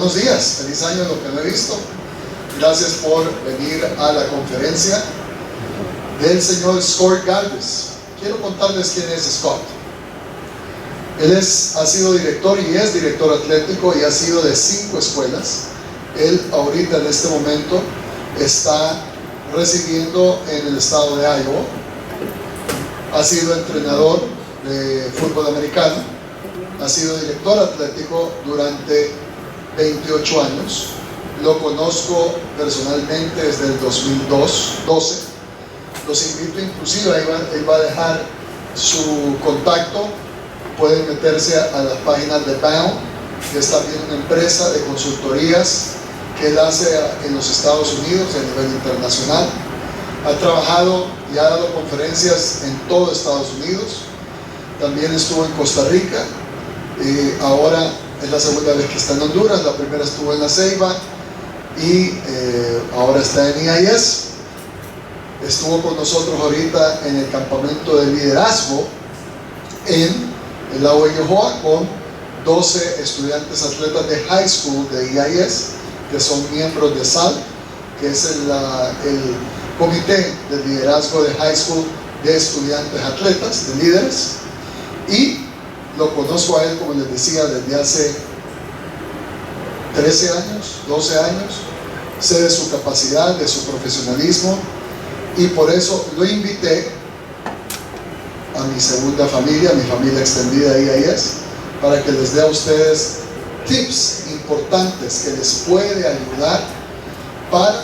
buenos días, feliz año en lo que no he visto. Gracias por venir a la conferencia del señor Scott Galvez. Quiero contarles quién es Scott. Él ha sido director y es director atlético y ha sido de 5 escuelas. Él ahorita en este momento está residiendo en el estado de Iowa. Ha sido entrenador de fútbol americano, ha sido director atlético durante 28 años. Lo conozco personalmente desde el 2012. Los invito, inclusive, él va a dejar su contacto. Pueden meterse a las páginas de Bound, que es también una empresa de consultorías que él hace en los Estados Unidos a nivel internacional. Ha trabajado y ha dado conferencias en todo Estados Unidos. También estuvo en Costa Rica. Ahora es la segunda vez que está en Honduras. La primera estuvo en La Ceiba y ahora está en IIS. Estuvo con nosotros ahorita en el campamento de liderazgo en el lago de Yohoa con 12 estudiantes atletas de high school de IIS, que son miembros de SAL, que es el comité de liderazgo de high school de estudiantes atletas, de líderes. Y lo conozco a él, como les decía, desde hace 13 años, 12 años. Sé de su capacidad, de su profesionalismo, y por eso lo invité a mi segunda familia, a mi familia extendida IIS, para que les dé a ustedes tips importantes que les puede ayudar para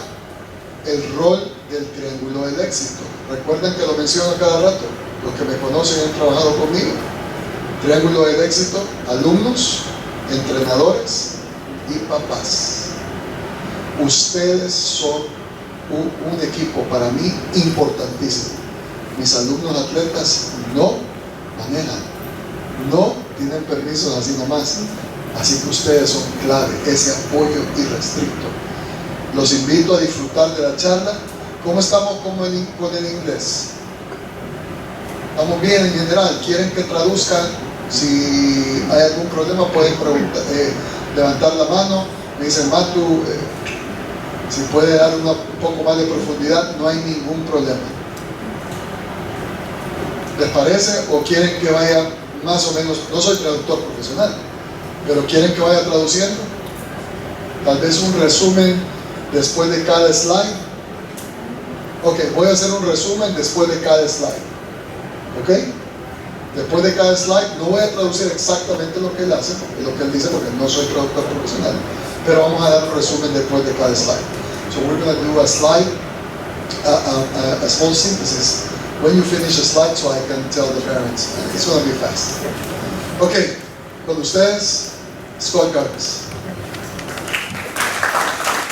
el rol del triángulo del éxito. Recuerden que lo menciono cada rato, los que me conocen y han trabajado conmigo. Triángulo del éxito: alumnos, entrenadores y papás. Ustedes son un equipo para mí importantísimo. Mis alumnos atletas no manejan, no tienen permisos así nomás, así que ustedes son clave, ese apoyo irrestricto. Los invito a disfrutar de la charla. ¿Cómo estamos con el inglés? ¿Estamos bien en general? ¿Quieren que traduzcan? Si hay algún problema pueden levantar la mano. Me dicen, Matu, si puede dar un poco más de profundidad, no hay ningún problema. ¿Les parece? ¿O quieren que vaya más o menos? No soy traductor profesional, pero ¿quieren que vaya traduciendo? Tal vez un resumen después de cada slide. Ok, voy a hacer un resumen después de cada slide. Ok, después de cada slide no voy a traducir exactamente lo que él hace, lo que él dice, porque no soy traductor profesional, pero vamos a dar un resumen después de cada slide. So we're going to do a slide, a small synthesis when you finish a slide, so I can tell the parents. It's going to be fast. Ok, con ustedes, Scott Galvez.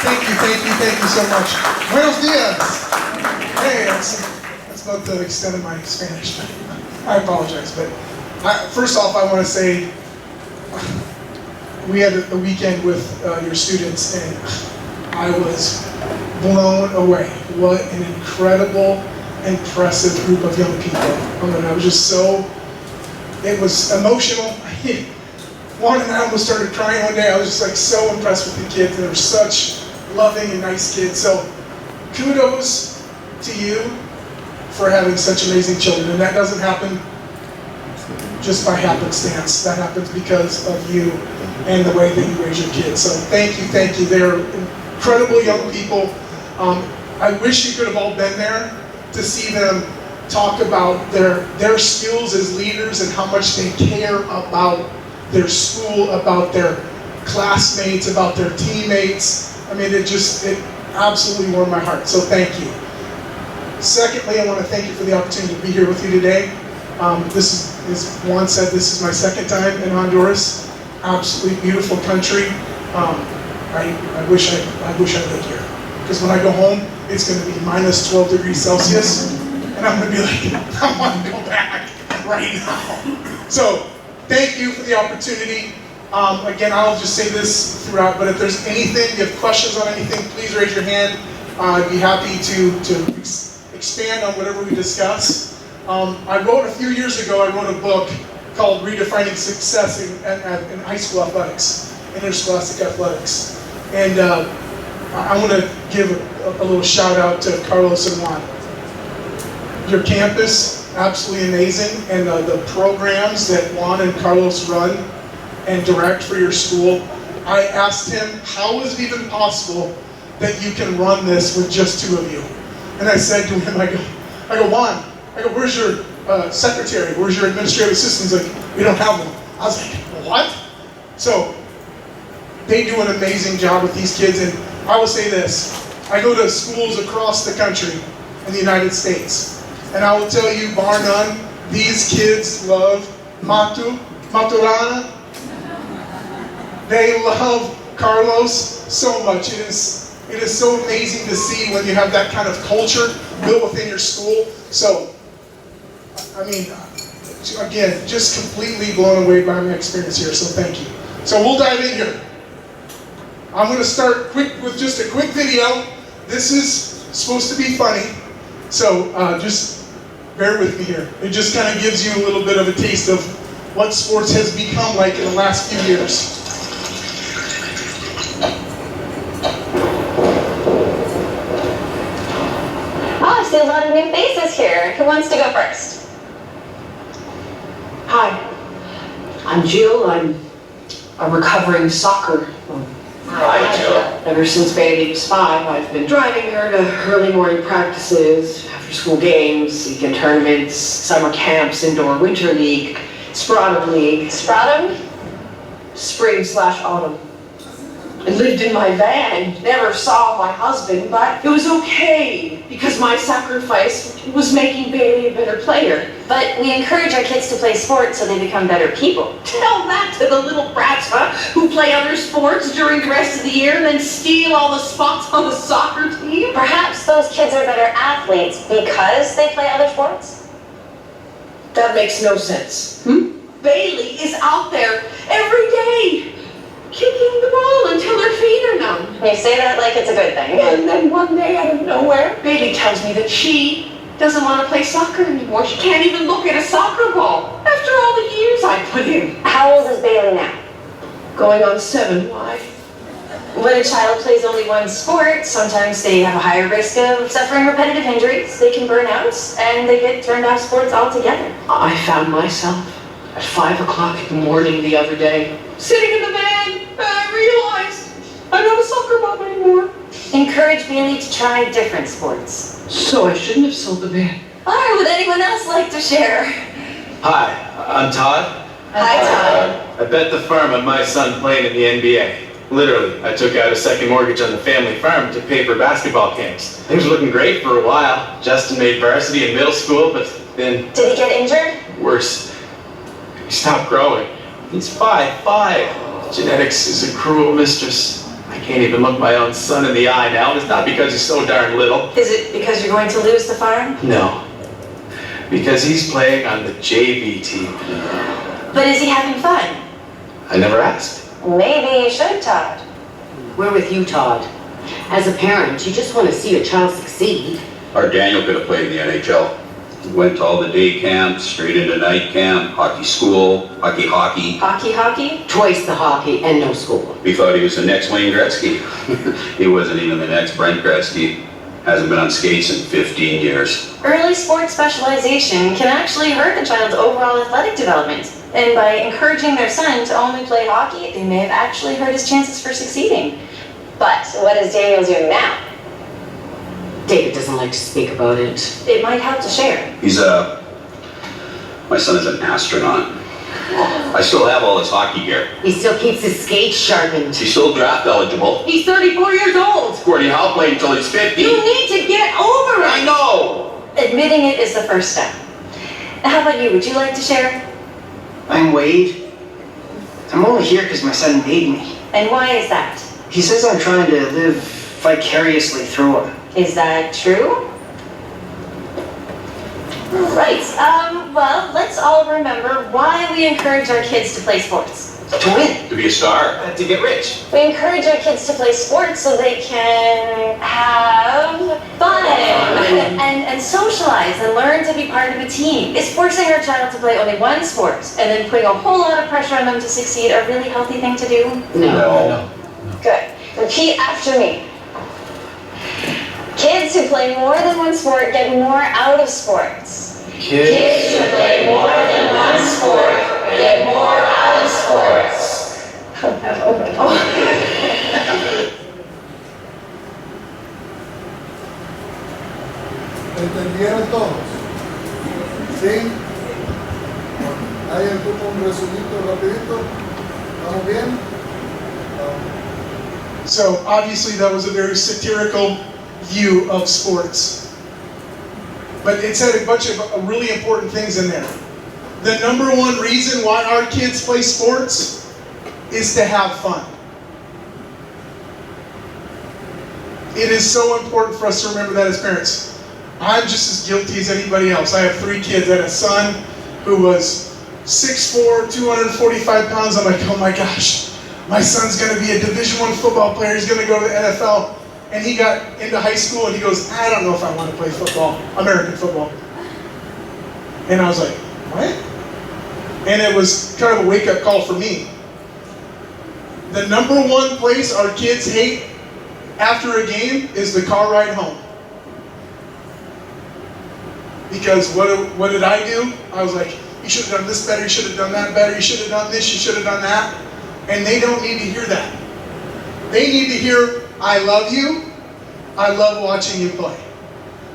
Thank you so much. Buenos días. Hey, that's about the extent of my Spanish. I apologize, but first off, I want to say we had a weekend with your students, and I was blown away. What an incredible, impressive group of young people. I was just it was emotional. Juan and I almost started crying one day. I was just like so impressed with the kids. They were such loving and nice kids. So kudos to you for having such amazing children. And that doesn't happen just by happenstance. That happens because of you and the way that you raise your kids. So thank you. They're incredible young people. I wish you could have all been there to see them talk about their skills as leaders and how much they care about their school, about their classmates, about their teammates. I mean, it absolutely warmed my heart. So thank you. Secondly, I want to thank you for the opportunity to be here with you today. This is, as Juan said, this is my second time in Honduras. Absolutely beautiful country. I wish I lived here, because when I go home, it's going to be minus 12 degrees Celsius, and I'm going to be like, I want to go back right now. So thank you for the opportunity. Again, I'll just say this throughout, but if there's anything, you have questions on anything, please raise your hand. I'd be happy to expand on whatever we discuss. A few years ago, I wrote a book called Redefining Success in High School Athletics. interscholastic athletics. And I want to give a little shout out to Carlos and Juan. Your campus, absolutely amazing, and the programs that Juan and Carlos run and direct for your school. I asked him, how is it even possible that you can run this with just 2 of you? And I said to him, I go, Juan, where's your secretary? Where's your administrative assistant? He's like, we don't have one. I was like, what? So they do an amazing job with these kids, and I will say this, I go to schools across the country in the United States, and I will tell you, bar none, these kids love Maturana. They love Carlos so much. It is so amazing to see when you have that kind of culture built within your school. So, I mean, again, just completely blown away by my experience here, so thank you. So we'll dive in here. I'm going to start with just a quick video. This is supposed to be funny, so just bear with me here. It just kind of gives you a little bit of a taste of what sports has become like in the last few years. Oh, I see a lot of new faces here. Who wants to go first? Hi, I'm Jill. I'm a recovering soccer. Hi, Jill. Ever since Bailey was 5, I've been driving her to early morning practices, after school games, weekend tournaments, summer camps, indoor winter league, Spratum league. Spratum? Spring/autumn. I lived in my van, never saw my husband, but it was okay because my sacrifice was making Bailey a better player. But we encourage our kids to play sports so they become better people. Tell that to the little brats, huh? Who play other sports during the rest of the year and then steal all the spots on the soccer team? Perhaps those kids are better athletes because they play other sports? That makes no sense. Bailey is out there every day, kicking the ball until her feet are numb. You say that like it's a good thing. And then one day out of nowhere, Bailey tells me that she doesn't want to play soccer anymore. She can't even look at a soccer ball after all the years I put in. How old is Bailey now? Going on 7, why? When a child plays only one sport, sometimes they have a higher risk of suffering repetitive injuries. They can burn out, and they get turned off sports altogether. I found myself at 5 o'clock in the morning the other day, sitting in the van, and I realized I'm not a soccer mom anymore. Encourage Bailey to try different sports. So I shouldn't have sold the van. All right, would anyone else like to share? Hi, I'm Todd. Hi, Todd. I bet the farm on my son playing in the NBA. Literally, I took out a second mortgage on the family farm to pay for basketball camps. Things were looking great for a while. Justin made varsity in middle school, but then... Did he get injured? Worse. He stopped growing. He's 5'5". Genetics is a cruel mistress. I can't even look my own son in the eye now, and it's not because he's so darn little. Is it because you're going to lose the farm? No. Because he's playing on the JV team. But is he having fun? I never asked. Maybe you should, Todd. We're with you, Todd. As a parent, you just want to see your child succeed. Our Daniel could have played in the NHL. He went to all the day camps, straight into night camp, hockey school, hockey. Hockey? Twice the hockey and no school. We thought he was the next Wayne Gretzky. He wasn't even the next Brent Gretzky. Hasn't been on skates in 15 years. Early sports specialization can actually hurt the child's overall athletic development. And by encouraging their son to only play hockey, they may have actually hurt his chances for succeeding. But what is Daniel doing now? David doesn't like to speak about it. It might help to share. My son is an astronaut. I still have all his hockey gear. He still keeps his skates sharpened. He's still draft eligible. He's 34 years old. Gordie Howe played until he's 50. You need to get over it. I know! Admitting it is the first step. How about you? Would you like to share? I'm Wade. I'm only here because my son made me. And why is that? He says I'm trying to live vicariously through him. Is that true? Right. Well, let's all remember why we encourage our kids to play sports. To win. To be a star. To get rich. We encourage our kids to play sports so they can have fun and socialize and learn to be part of a team. Is forcing our child to play only one sport and then putting a whole lot of pressure on them to succeed a really healthy thing to do? No. Good. Repeat after me. Kids who play more than one sport get more out of sports. Kids who play more than one sport get more out of sports. ¿Entendieron todos? ¿Sí? ¿Hay algún resumito rapidito? ¿Estamos bien? So obviously that was a very satirical view of sports. But it said a bunch of really important things in there. The number one reason why our kids play sports is to have fun. It is so important for us to remember that as parents. I'm just as guilty as anybody else. I have 3 kids. I had a son who was 6'4", 245 pounds. I'm like, oh my gosh, my son's going to be a Division I football player. He's going to go to the NFL. And he got into high school and he goes, I don't know if I want to play football, American football. And I was like, what? And it was kind of a wake-up call for me. The number one place our kids hate after a game is the car ride home. Because what did I do? I was like, you should have done this better, you should have done that better, you should have done this, you should have done that. And they don't need to hear that. They need to hear, I love you, I love watching you play.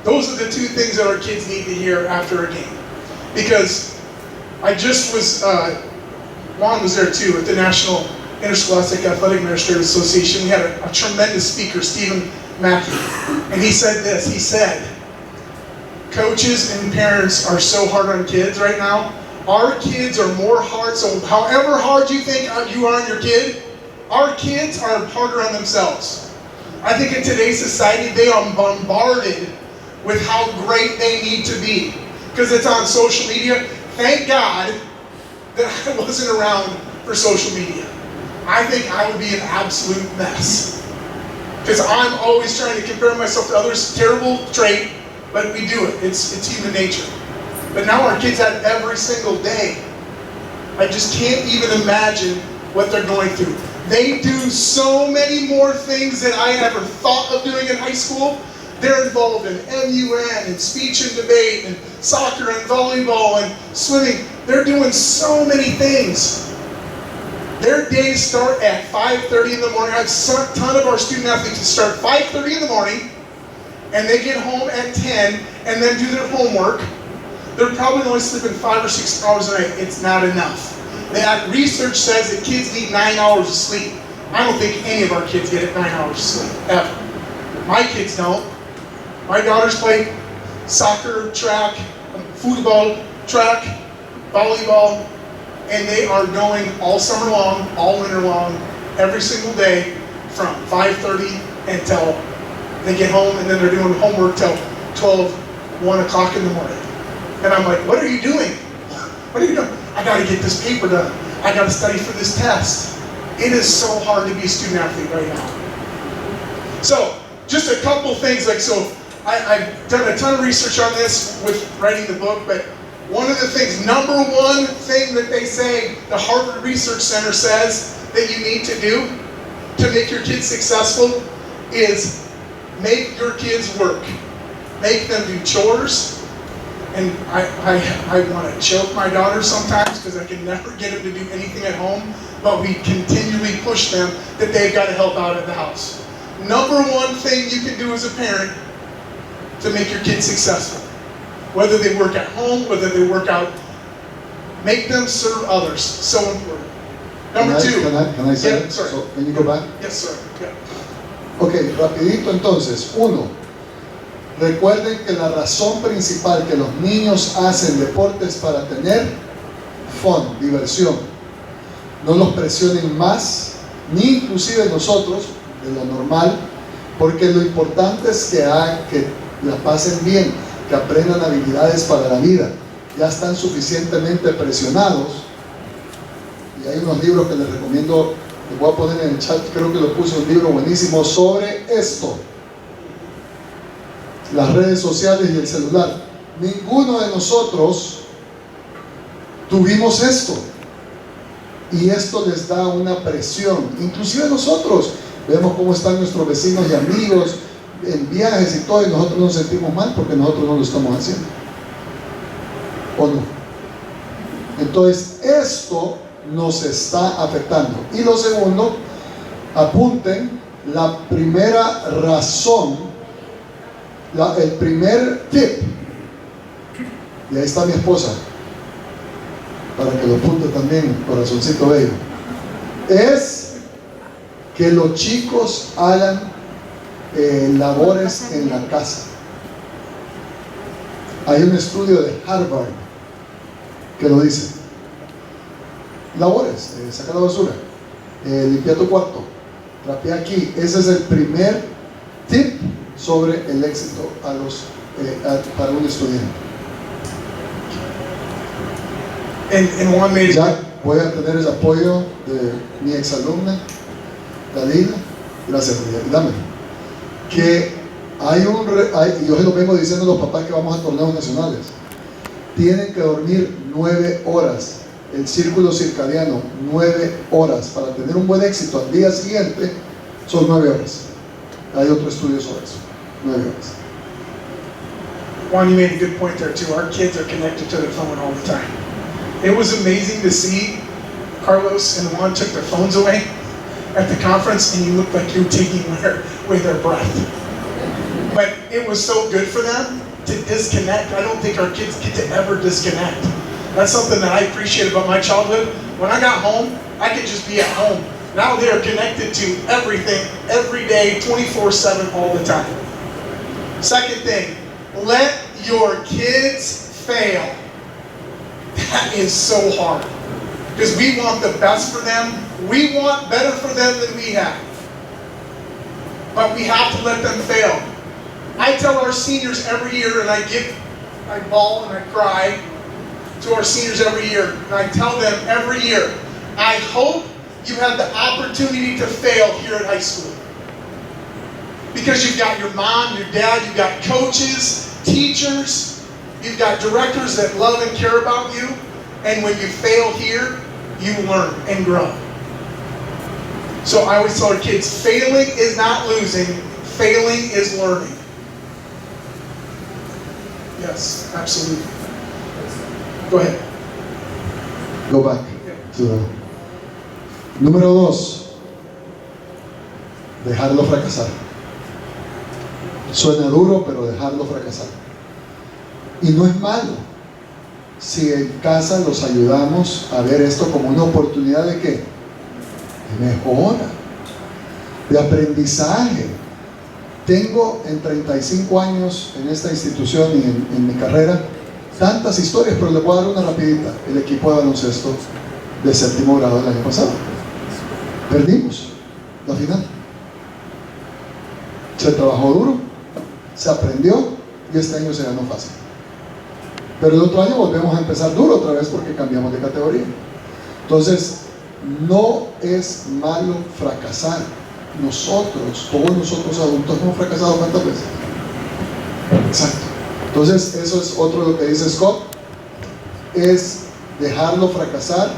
Those are the 2 things that our kids need to hear after a game. Because I just was, Juan was there too, at the National Interscholastic Athletic Administrators Association. We had a tremendous speaker, Stephen Mackey. And he said this, he said, coaches and parents are so hard on kids right now. Our kids are more hard, so however hard you think you are on your kid, our kids are harder on themselves. I think in today's society, they are bombarded with how great they need to be. Because it's on social media. Thank God that I wasn't around for social media. I think I would be an absolute mess. Because I'm always trying to compare myself to others. Terrible trait, but we do it. It's human nature. But now our kids have it every single day. I just can't even imagine what they're going through. They do so many more things than I ever thought of doing in high school. They're involved in MUN and speech and debate and soccer and volleyball and swimming. They're doing so many things. Their days start at 5:30 in the morning. I have a ton of our student athletes that start 5:30 in the morning and they get home at 10 and then do their homework. They're probably only sleeping 5 or 6 hours a night. It's not enough. That research says that kids need 9 hours of sleep. I don't think any of our kids get 9 hours of sleep, ever. My kids don't. My daughters play soccer, track, football, track, volleyball, and they are going all summer long, all winter long, every single day from 5:30 until they get home, and then they're doing homework till 12, 1 o'clock in the morning. And I'm like, what are you doing? What are you doing? I got to get this paper done. I got to study for this test. It is so hard to be a student athlete right now. So, just a couple things. I've done a ton of research on this with writing the book, but one of the things, number one thing that they say, the Harvard Research Center says that you need to do to make your kids successful is make your kids work. Make them do chores. And I want to choke my daughter sometimes because I can never get them to do anything at home, but we continually push them that they've got to help out at the house. Number one thing you can do as a parent to make your kids successful, whether they work at home, whether they work out, make them serve others. So important. Number 2. Can I say Yeah, it? sorry. So, can you go back? Yes, sir. Yeah. Ok, rapidito entonces. 1. Recuerden que la razón principal que los niños hacen deportes para tener fun, diversión. No los presionen más, ni inclusive nosotros, de lo normal, porque lo importante es que la pasen bien, que aprendan habilidades para la vida. Ya están suficientemente presionados, y hay unos libros que les recomiendo, les voy a poner en el chat, creo que lo puse, un libro buenísimo sobre esto, las redes sociales y el celular. Ninguno de nosotros tuvimos esto, y esto les da una presión, inclusive nosotros vemos cómo están nuestros vecinos y amigos en viajes y todo, y nosotros nos sentimos mal porque nosotros no lo estamos haciendo, ¿o no? Entonces esto nos está afectando. Y lo segundo, apunten la primera razón, el primer tip, y ahí está mi esposa para que lo apunte también, corazoncito bello, es que los chicos hagan labores en la casa. Hay un estudio de Harvard que lo dice. Labores, saca la basura, limpia tu cuarto, trapea aquí. Ese es el primer tip sobre el éxito para un estudiante. Ya voy a tener el apoyo de mi exalumna Dalila, gracias, dame, que yo se lo vengo diciendo a los papás que vamos a torneos nacionales, tienen que dormir 9 horas, el círculo circadiano, 9 horas, para tener un buen éxito al día siguiente, son 9 horas, hay otro estudio sobre eso, 9 horas. Juan, you made a good point there too. Our kids are connected to their phone all the time. It was amazing to see Carlos and Juan took their phones away at the conference, and you looked like you were taking away their breath. But it was so good for them to disconnect. I don't think our kids get to ever disconnect. That's something that I appreciate about my childhood. When I got home, I could just be at home. Now they are connected to everything, every day, 24/7, all the time. Second thing, let your kids fail. That is so hard. Because we want the best for them. We want better for them than we have. But we have to let them fail. I tell our seniors every year, and I bawl and I cry to our seniors every year, and I tell them every year, I hope you have the opportunity to fail here at high school. Because you've got your mom, your dad, you've got coaches, teachers, you've got directors that love and care about you, and when you fail here, you learn and grow. So I always tell our kids, failing is not losing, failing is learning. Yes, absolutely. Go ahead. Go back to the... Número 2, dejarlo fracasar. Suena duro, pero dejarlo fracasar. Y no es malo si en casa los ayudamos a ver esto como una oportunidad de ¿qué? De mejora, de aprendizaje. Tengo en 35 años en esta institución y en mi carrera tantas historias, pero les voy a dar una rapidita. El equipo de baloncesto de 7º grado del año pasado, perdimos la final. Se trabajó duro, se aprendió y este año se ganó fácil. Pero el otro año volvemos a empezar duro otra vez porque cambiamos de categoría. Entonces, no es malo fracasar. Todos nosotros adultos hemos fracasado ¿cuántas veces? Exacto. Entonces, eso es otro de lo que dice Scott, es dejarlo fracasar,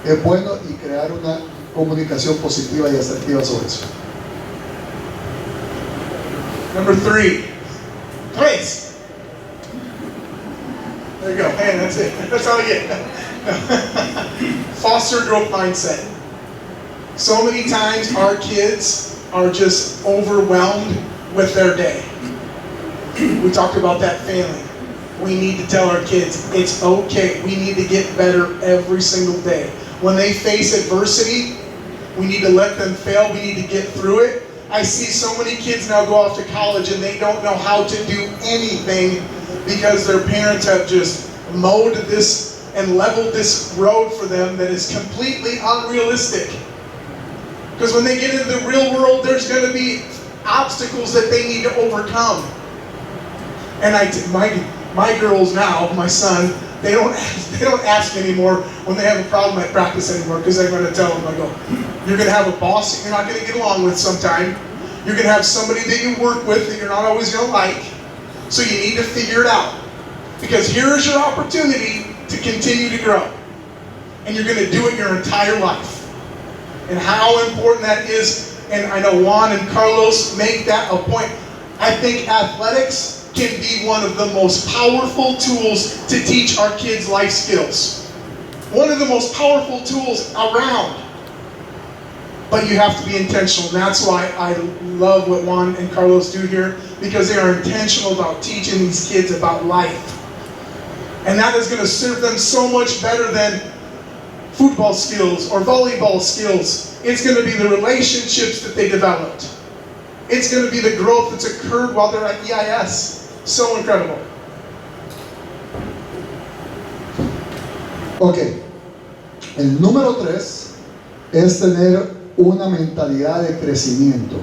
es bueno, y crear una comunicación positiva y asertiva sobre eso. Number 3, please. There you go. Man, that's it. That's all I get. Foster growth mindset. So many times our kids are just overwhelmed with their day. We talked about that failing. We need to tell our kids it's okay. We need to get better every single day. When they face adversity, we need to let them fail. We need to get through it. I see so many kids now go off to college and they don't know how to do anything because their parents have just mowed this and leveled this road for them that is completely unrealistic. Because when they get into the real world, there's going to be obstacles that they need to overcome. And my girls now, my son, They don't ask me anymore when they have a problem at practice anymore, because I'm going to tell them, I go, you're going to have a boss that you're not going to get along with sometime. You're going to have somebody that you work with that you're not always going to like. So you need to figure it out. Because here's your opportunity to continue to grow. And you're going to do it your entire life. And how important that is, and I know Juan and Carlos make that a point. I think athletics can be one of the most powerful tools to teach our kids life skills. One of the most powerful tools around. But you have to be intentional. And that's why I love what Juan and Carlos do here, because they are intentional about teaching these kids about life. And that is going to serve them so much better than football skills or volleyball skills. It's going to be the relationships that they developed. It's going to be the growth that's occurred while they're at EIS. So incredible. Ok. El número 3 es tener una mentalidad de crecimiento.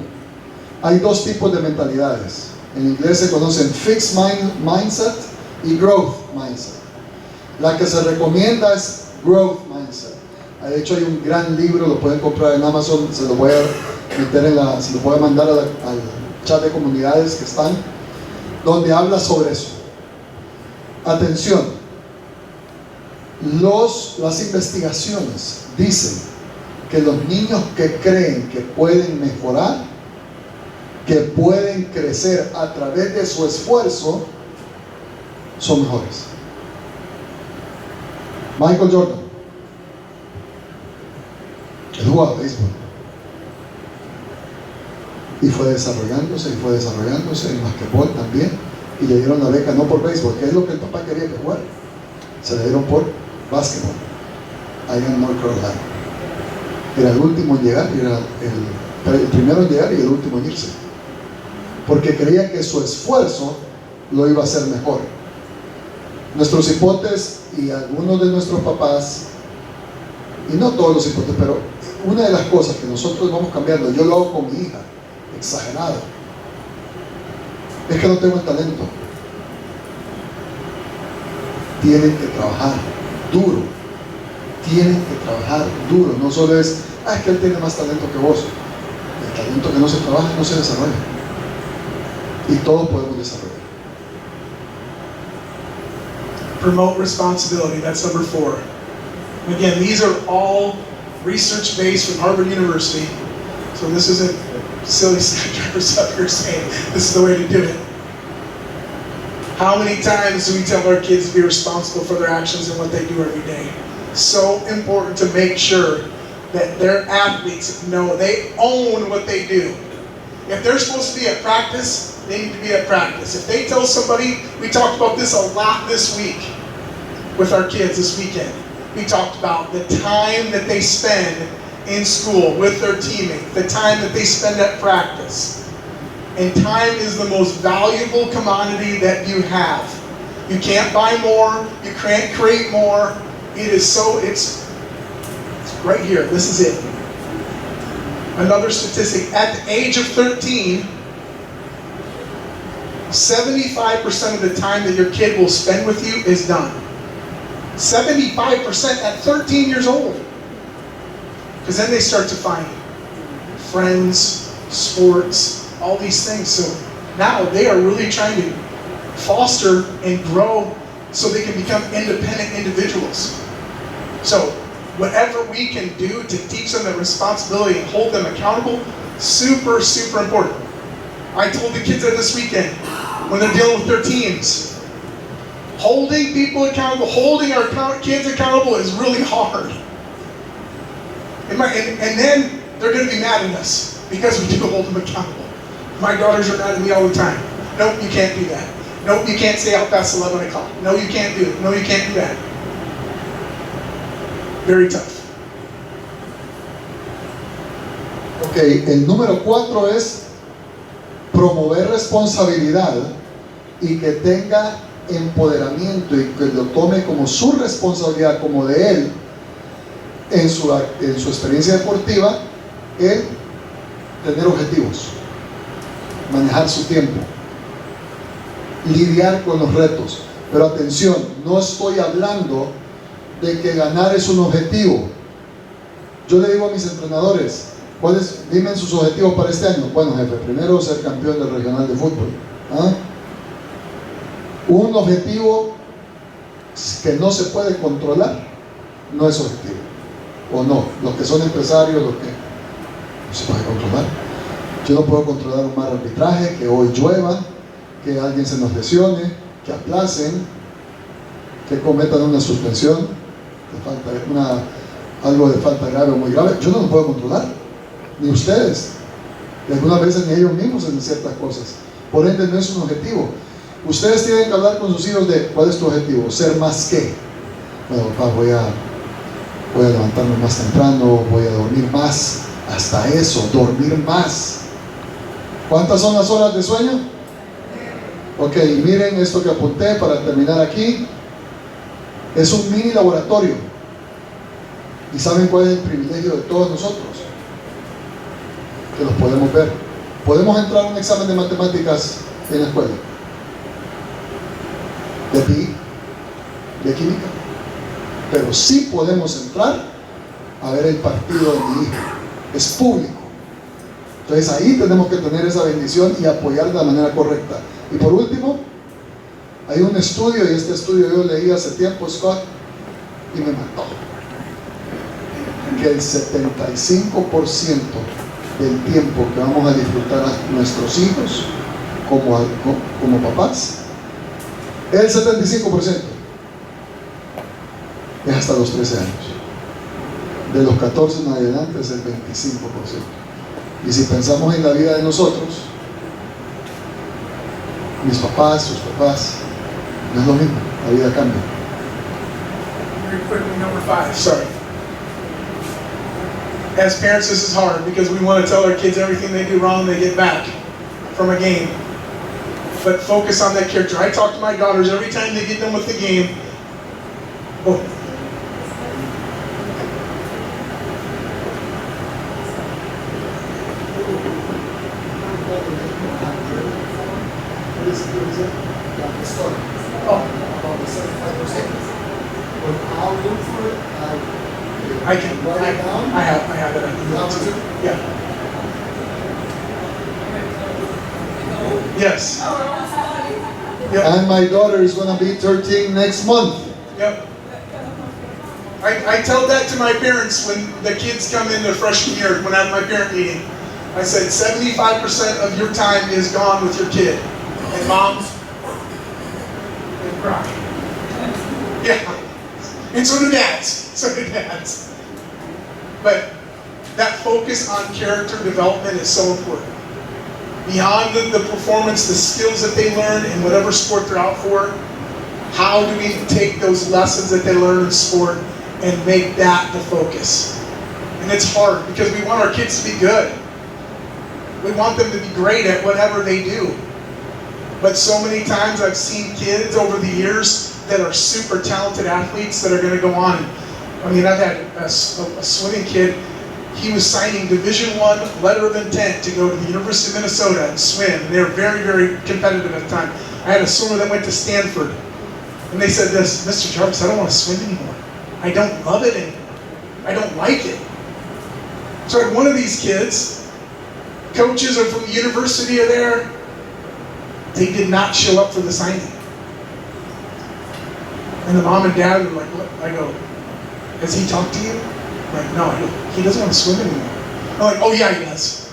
Hay dos tipos de mentalidades. En inglés se conocen fixed mindset y growth mindset. La que se recomienda es growth mindset. De hecho hay un gran libro, lo pueden comprar en Amazon, se lo voy a meter se lo voy a mandar al chat de comunidades que están, donde habla sobre eso. Atención, las investigaciones dicen que los niños que creen que pueden mejorar, que pueden crecer a través de su esfuerzo, son mejores. Michael Jordan, él jugaba béisbol y fue desarrollándose, en basquetbol también, y le dieron la beca no por béisbol, que es lo que el papá quería que jugara, se le dieron por básquetbol, allá en North Carolina. Era el último en llegar, y era el primero en llegar y el último en irse, porque creía que su esfuerzo lo iba a hacer mejor. Nuestros hipotes y algunos de nuestros papás, y no todos los hipotes, pero una de las cosas que nosotros vamos cambiando, yo lo hago con mi hija, exagerado, es que no tengo el talento. Tienen que trabajar duro, no solo es, es que él tiene más talento que vos. El talento que no se trabaja no se desarrolla, y todos podemos desarrollar. Promote responsibility, that's number 4. Again, these are all research-based from Harvard University, so this isn't silly stuff you're saying. This is the way to do it. How many times do we tell our kids to be responsible for their actions and what they do every day? So important to make sure that their athletes know they own what they do. If they're supposed to be at practice, they need to be at practice. If they tell somebody, we talked about this a lot this week with our kids this weekend. We talked about the time that they spend in school with their teammates, the time that they spend at practice. And time is the most valuable commodity that you have. You can't buy more, you can't create more. It is so, it's right here, this is it. Another statistic, at the age of 13, 75% of the time that your kid will spend with you is done. 75% at 13 years old. Because then they start to find friends, sports, all these things. So now they are really trying to foster and grow so they can become independent individuals. So whatever we can do to teach them the responsibility and hold them accountable, super, super important. I told the kids that this weekend when they're dealing with their teams. Holding people accountable, holding our kids accountable is really hard. And then they're going to be mad at us because we do hold them accountable. My daughters are mad at me all the time. Nope, you can't do that. Nope, you can't stay out past 11 o'clock. No, you can't do it. No, you can't do that. Very tough. Ok, el número 4 es promover responsabilidad y que tenga empoderamiento y que lo tome como su responsabilidad, como de él, en su experiencia deportiva, el tener objetivos, manejar su tiempo, lidiar con los retos. Pero atención, no estoy hablando de que ganar es un objetivo. Yo le digo a mis entrenadores, dime sus objetivos para este año. Bueno, jefe, primero ser campeón del regional de fútbol. ¿Ah? Un objetivo que no se puede controlar no es objetivo. O no, los que son empresarios, lo que no se puede controlar. Yo no puedo controlar un mal arbitraje, que hoy llueva, que alguien se nos lesione, que aplacen, que cometan una suspensión, algo de falta grave o muy grave. Yo no lo puedo controlar, ni ustedes, y algunas veces ni ellos mismos en ciertas cosas. Por ende, no es un objetivo. Ustedes tienen que hablar con sus hijos de ¿cuál es tu objetivo? Ser más que. Bueno, papá, voy a levantarme más temprano, voy a dormir más. Hasta eso, dormir más. ¿Cuántas son las horas de sueño? Ok, miren esto que apunté para terminar aquí. Es un mini laboratorio. ¿Y saben cuál es el privilegio de todos nosotros? Que los podemos ver. Podemos entrar a un examen de matemáticas en la escuela, de PI, de química, pero sí podemos entrar a ver el partido de mi hijo. Es público. Entonces ahí tenemos que tener esa bendición y apoyar de la manera correcta. Y por último, hay un estudio, y este estudio yo leí hace tiempo, Scott, y me mató, que el 75% del tiempo que vamos a disfrutar a nuestros hijos como papás, el 75% es hasta los 13 años. De los 14 en adelante es el 25%. Y si pensamos en la vida de nosotros, mis papás, sus papás, no es lo mismo, la vida cambia. Very quickly, number 5, sorry. As parents, this is hard because we want to tell our kids everything they do wrong, they get back from a game. But focus on that character. I talk to my daughters every time they get done with the game. Oh. I have it. Yeah. Yes. Yep. And my daughter is going to be 13 next month. Yep. I tell that to my parents when the kids come in their freshman year, when I have my parent meeting. I said 75% of your time is gone with your kid. And moms, they cry. Yeah. And so do dads. So do dads. But that focus on character development is so important. Beyond the performance, the skills that they learn in whatever sport they're out for, how do we take those lessons that they learn in sport and make that the focus? And it's hard because we want our kids to be good. We want them to be great at whatever they do. But so many times I've seen kids over the years that are super talented athletes that are going to go on. I mean, I've had a swimming kid. He was signing Division I letter of intent to go to the University of Minnesota and swim. And they were very, very competitive at the time. I had a swimmer that went to Stanford. And they said this, Mr. Jarvis, I don't want to swim anymore. I don't love it anymore. I don't like it. So I had one of these kids, coaches are from the university are there. They did not show up for the signing. And the mom and dad were like, what? I go, has he talked to you? I'm like, no, he doesn't want to swim anymore. I'm like, oh yeah, he does.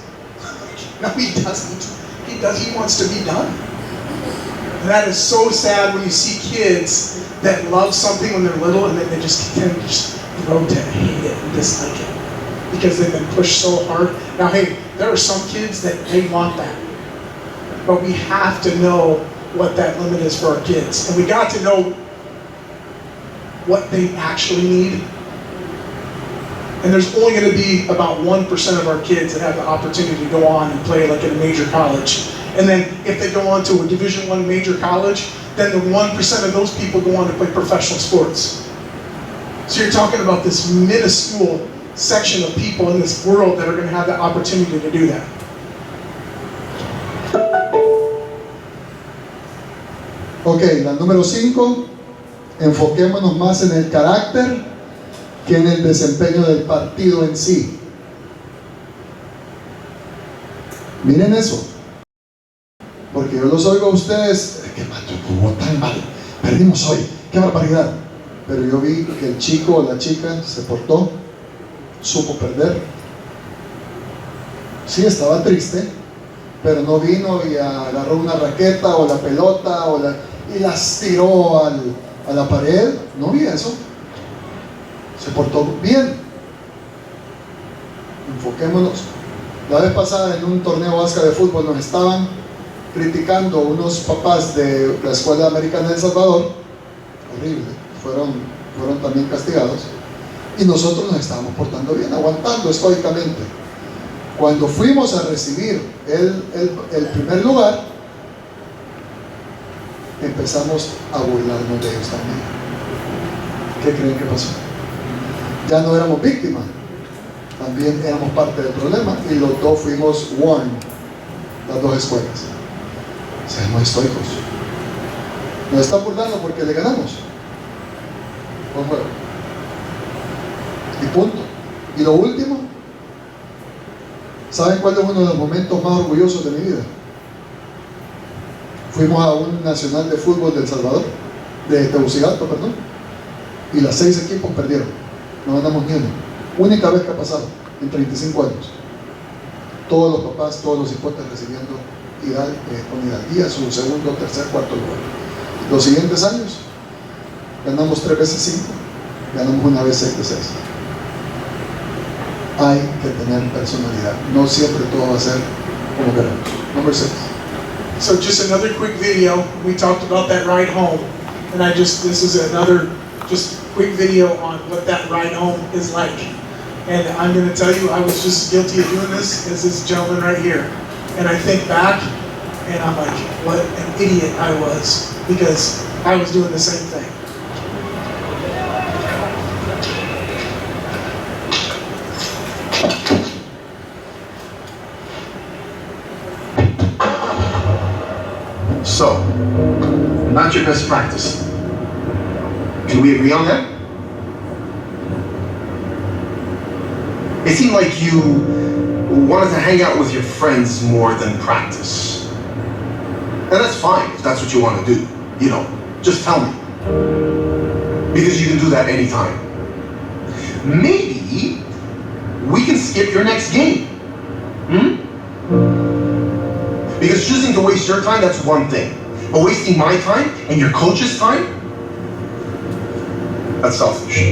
No, he doesn't. He does. He wants to be done. And that is so sad when you see kids that love something when they're little and then they just tend to just grow to hate it and dislike it because they've been pushed so hard. Now, hey, there are some kids that they want that, but we have to know what that limit is for our kids, and we got to know what they actually need. And there's only going to be about 1% of our kids that have the opportunity to go on and play like at a major college. And then if they go on to a Division I major college, then the 1% of those people go on to play professional sports. So you're talking about this minuscule section of people in this world that are going to have the opportunity to do that. Ok, la número 5, enfoquémonos más en el carácter que en el desempeño del partido en sí. Miren eso, porque yo los oigo a ustedes, qué mal, jugó tan mal, perdimos hoy, qué barbaridad. Pero yo vi que el chico o la chica se portó, supo perder. Sí, estaba triste, pero no vino y agarró una raqueta o la pelota y las tiró a la pared. No vi eso. Se portó bien. Enfoquémonos. La vez pasada en un torneo vasca de fútbol nos estaban criticando unos papás de la Escuela Americana de El Salvador. Horrible. Fueron también castigados. Y nosotros nos estábamos portando bien, aguantando estoicamente. Cuando fuimos a recibir el primer lugar, empezamos a burlarnos de ellos también. ¿Qué creen que pasó? Ya no éramos víctimas, también éramos parte del problema, y los dos fuimos warned, las dos escuelas. Seamos estoicos. Nos están burlando porque le ganamos. Buen juego. Y punto. Y lo último, ¿saben cuál es uno de los momentos más orgullosos de mi vida? Fuimos a un nacional de fútbol de El Salvador, de Tegucigalpa, perdón, y las 6 equipos perdieron. No ganamos ni uno. Única vez que ha pasado en 35 años. Todos los papás, todos los hipotes recibiendo con hidalguía su segundo, tercer, cuarto lugar. Los siguientes años ganamos 3 veces 5, ganamos una vez 6 de 6. Hay que tener personalidad. No siempre todo va a ser como queremos. Number 6. So just another quick video. We talked about that ride home, and this is another just quick video on what that ride home is like. And I'm going to tell you, I was just guilty of doing this as this gentleman right here. And I think back, and I'm like, what an idiot I was, because I was doing the same thing. So, not your best practice. Can we agree on that? It seemed like you wanted to hang out with your friends more than practice. And that's fine if that's what you want to do. You know, just tell me. Because you can do that anytime. Maybe we can skip your next game. Because choosing to waste your time, that's one thing. But wasting my time and your coach's time, that's selfish.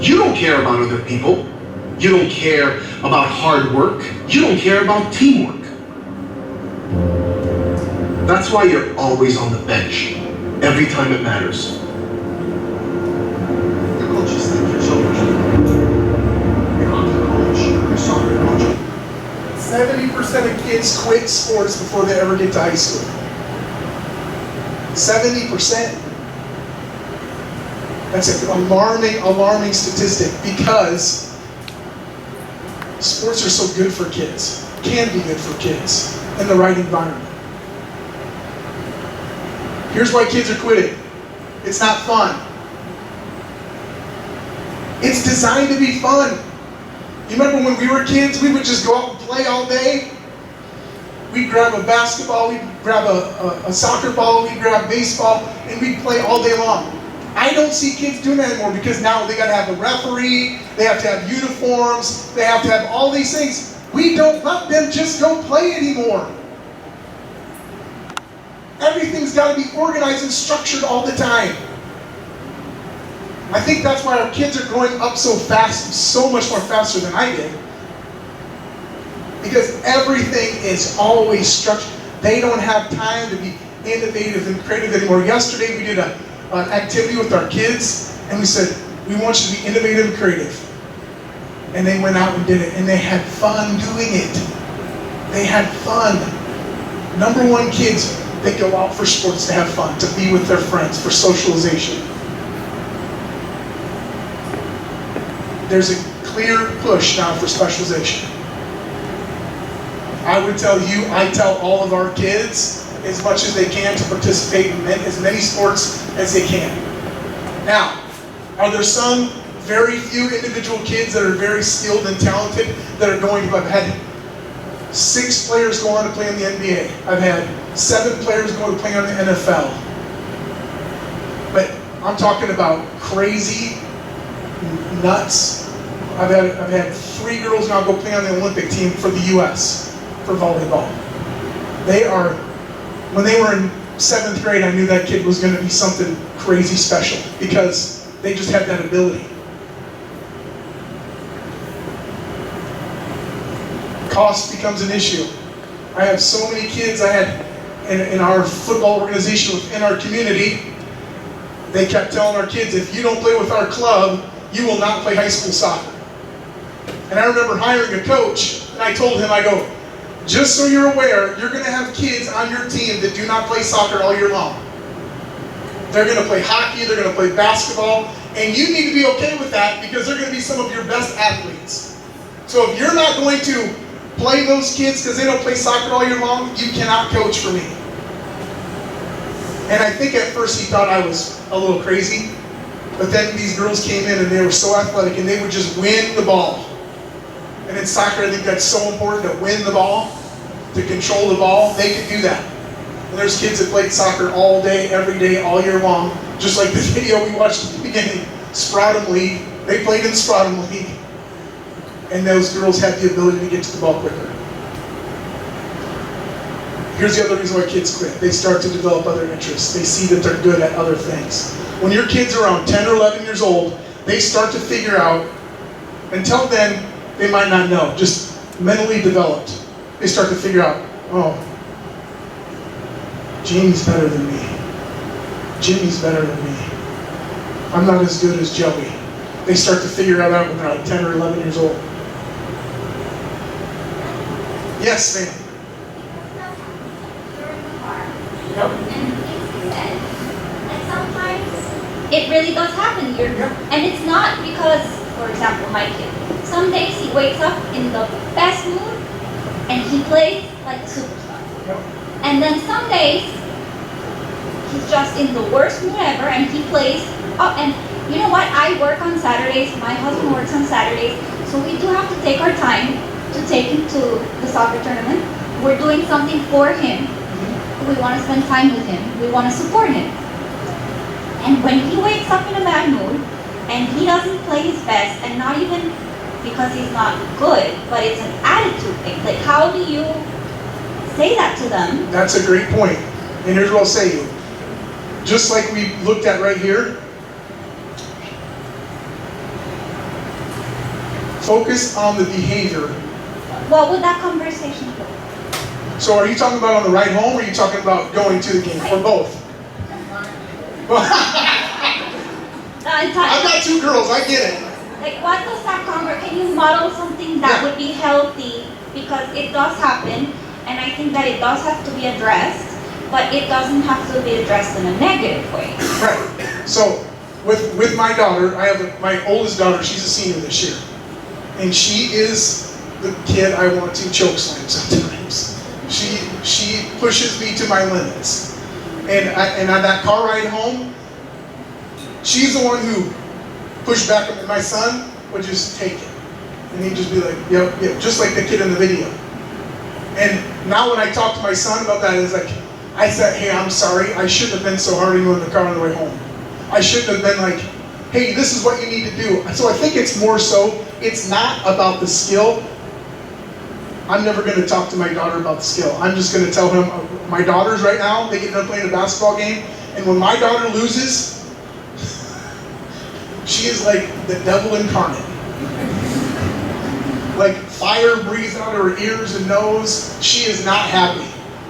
You don't care about other people. You don't care about hard work. You don't care about teamwork. That's why you're always on the bench, every time it matters. Your coaches think you're so much. You're not the coach, you're soccer coach. 70% of kids quit sports before they ever get to high school. 70%. That's an alarming statistic, because sports are so good for kids, can be good for kids in the right environment. Here's why kids are quitting. It's not fun. It's designed to be fun. You remember when we were kids, we would just go out and play all day? We'd grab a basketball, we'd grab a soccer ball, we'd grab baseball, and we'd play all day long. I don't see kids doing that anymore, because now they gotta have a referee, they have to have uniforms, they have to have all these things. We don't let them just go play anymore. Everything's gotta be organized and structured all the time. I think that's why our kids are growing up so fast, so much more faster than I did. Because everything is always structured. They don't have time to be innovative and creative anymore. Yesterday we did an activity with our kids, and we said, we want you to be innovative and creative. And they went out and did it, and they had fun doing it. They had fun. Number one, kids, they go out for sports to have fun, to be with their friends, for socialization. There's a clear push now for specialization. I would tell you, I tell all of our kids, as much as they can to participate in as many sports as they can. Now, are there some very few individual kids that are very skilled and talented that are going to, I've had 6 players go on to play in the NBA. I've had 7 players go to play on the NFL. But I'm talking about crazy, nuts. I've had 3 girls now go play on the Olympic team for the U.S. for volleyball. When they were in 7th grade, I knew that kid was going to be something crazy special because they just had that ability. Cost becomes an issue. I have so many kids I had in our football organization within our community. They kept telling our kids, if you don't play with our club, you will not play high school soccer. And I remember hiring a coach, and I told him, I go, just so you're aware, you're going to have kids on your team that do not play soccer all year long. They're going to play hockey, they're going to play basketball, and you need to be okay with that because they're going to be some of your best athletes. So if you're not going to play those kids because they don't play soccer all year long, you cannot coach for me. And I think at first he thought I was a little crazy, but then these girls came in and they were so athletic and they would just win the ball. And in soccer, I think that's so important to win the ball, to control the ball. They could do that. And there's kids that played soccer all day, every day, all year long. Just like the video we watched at the beginning, Sproudham League. They played in Sproudham League. And those girls had the ability to get to the ball quicker. Here's the other reason why kids quit. They start to develop other interests. They see that they're good at other things. When your kids are around 10 or 11 years old, they start to figure out, until then, they might not know, just mentally developed. They start to figure out, oh, Jamie's better than me. Jimmy's better than me. I'm not as good as Joey. They start to figure that out when they're like 10 or 11 years old. Yes, ma'am. Yep. And sometimes it really does happen. And it's not because, for example, my kid. Some days he wakes up in the best mood and he plays like a superstar. Yep. And then some days he's just in the worst mood ever and he plays. Oh, and you know what? I work on Saturdays. My husband works on Saturdays. So we do have to take our time to take him to the soccer tournament. We're doing something for him. We want to spend time with him. We want to support him. And when he wakes up in a bad mood and he doesn't play his best, and not even because he's not good, but it's an attitude thing. Like, how do you say that to them? That's a great point. And here's what I'll say to you. Just like we looked at right here, focus on the behavior. What would that conversation be? So are you talking about on the ride home, or are you talking about going to the game, or both? I've got 2 girls, I get it. Like, what does that can you model something that would be healthy? Because it does happen, and I think that it does have to be addressed, but it doesn't have to be addressed in a negative way. Right. So with my daughter, I have my oldest daughter, she's a senior this year. And she is the kid I want to choke slam sometimes. She pushes me to my limits. And on that car ride home, she's the one who pushed back, and my son would just take it. And he'd just be like, yep, just like the kid in the video. And now when I talk to my son about that, it's like, I said, hey, I'm sorry, I shouldn't have been so hard on you in the car on the way home. I shouldn't have been like, hey, this is what you need to do. So I think it's more so, it's not about the skill. I'm never going to talk to my daughter about the skill. I'm just going to tell him, my daughters right now, they get done playing a basketball game, and when my daughter loses, she is like the devil incarnate. Like fire breathes out of her ears and nose. She is not happy.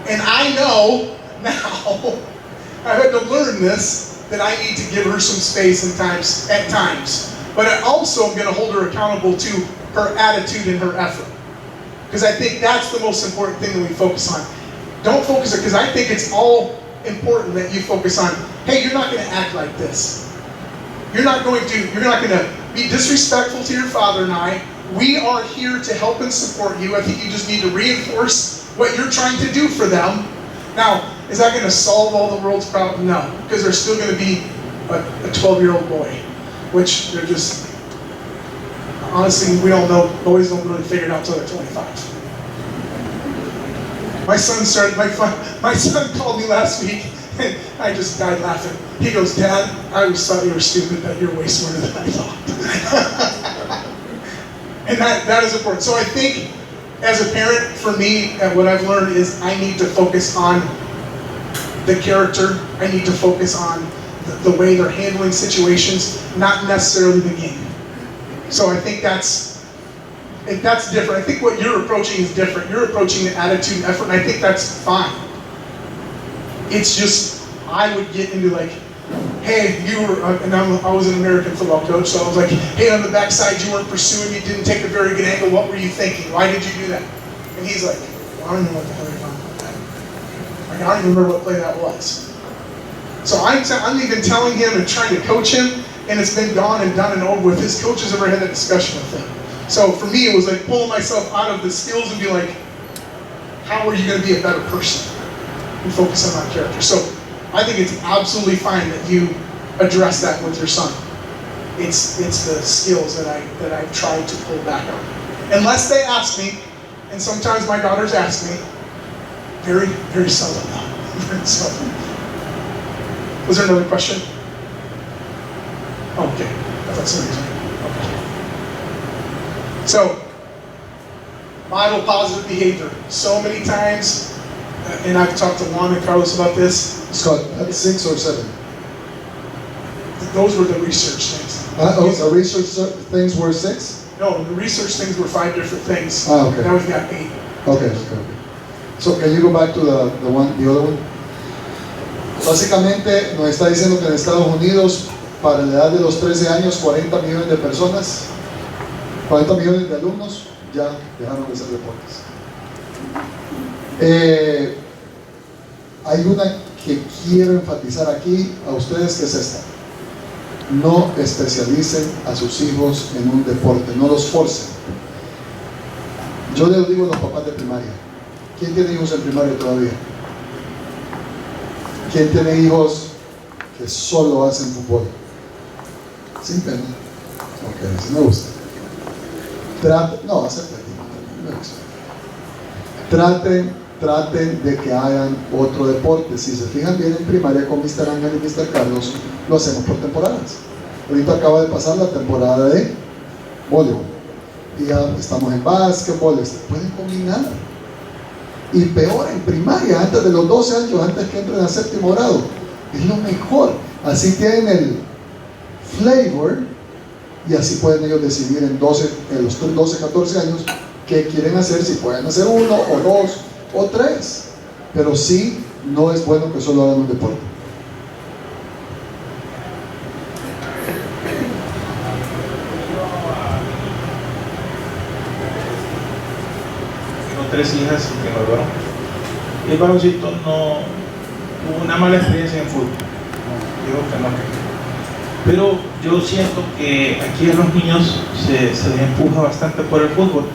And I know now, I've had to learn this, that I need to give her some space at times. But I also am going to hold her accountable to her attitude and her effort. Because I think that's the most important thing that we focus on. Don't focus on, because I think it's all important that you focus on, hey, you're not going to act like this. You're not going to be disrespectful to your father and I. We are here to help and support you. I think you just need to reinforce what you're trying to do for them. Now, Is that going to solve all the world's problems? No, because they're still going to be a 12-year-old boy, which they're just, honestly, we don't know, boys don't really figure it out until they're 25. My son called me last week, and I just died laughing. He goes, Dad, I always thought you were stupid, but you're way smarter than I thought. And that is important. So I think, as a parent, for me, what I've learned is I need to focus on the character. I need to focus on the way they're handling situations, not necessarily the game. So I think that's different. I think what you're approaching is different. You're approaching the attitude and effort, and I think that's fine. It's just, I would get into like, hey, I was an American football coach, so I was like, hey, on the backside, you weren't pursuing, you didn't take a very good angle, what were you thinking? Why did you do that? And he's like, well, I don't know what the hell you're talking about that. Like, I don't even remember what play that was. So I'm even telling him and trying to coach him, and it's been gone and done and over with. His coach has never had that discussion with him. So for me, it was like pulling myself out of the skills and be like, how are you going to be a better person? And focus on that character. So I think it's absolutely fine that you address that with your son. It's the skills that I've tried to pull back on. Unless they ask me, and sometimes my daughters ask me, very, very seldom though. Very seldom. Was there another question? Oh, okay. That's somebody's name. Okay. So, model positive behavior. So many times, and I've talked to Juan and Carlos about this. Scott, that's 6 or 7? Those were the research things. The research things were 6? No, the research things were 5 different things. Okay. Now we've got 8. Okay. So, can you go back to the other one? Básicamente nos está diciendo que en Estados Unidos, para la edad de los 13 años, 40 millones de personas, 40 millones de alumnos ya dejaron de hacer deportes. Hay una que quiero enfatizar aquí a ustedes, que es esta: no especialicen a sus hijos en un deporte, no los forcen. Yo les digo a los papás de primaria: ¿quién tiene hijos en primaria todavía? ¿Quién tiene hijos que solo hacen fútbol? Sin pena. Ok, sí me gusta. Traten de que hagan otro deporte. Si se fijan bien, en primaria con Mr. Ángel y Mr. Carlos lo hacemos por temporadas. Ahorita acaba de pasar la temporada de voleibol y ya estamos en básquetbol. Se pueden combinar. Y peor, en primaria, antes de los 12 años, antes que entren a 7º grado, es lo mejor. Así tienen el flavor y así pueden ellos decidir en los 12, 14 años qué quieren hacer, si pueden hacer 1 o 2 o 3. Pero sí, no es bueno que solo hagan un deporte. Tengo 3 hijas y tengo el varón. El varoncito no tuvo una mala experiencia en fútbol. Digo que no. Pero yo siento que aquí a los niños se les empuja bastante por el fútbol